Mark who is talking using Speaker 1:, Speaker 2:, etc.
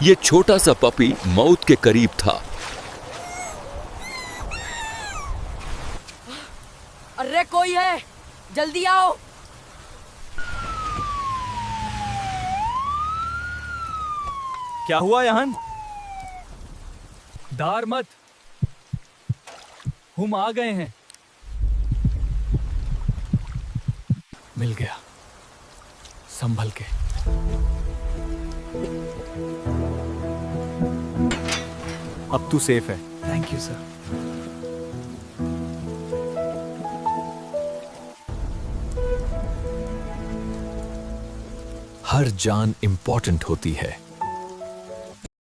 Speaker 1: ये छोटा सा पपी मौत के करीब था।
Speaker 2: अरे कोई है, जल्दी आओ।
Speaker 3: क्या हुआ यहां? डर मत, हम आ गए हैं। मिल गया, संभल के। अब तू सेफ है। Thank you sir.
Speaker 1: हर जान इंपॉर्टेंट होती है।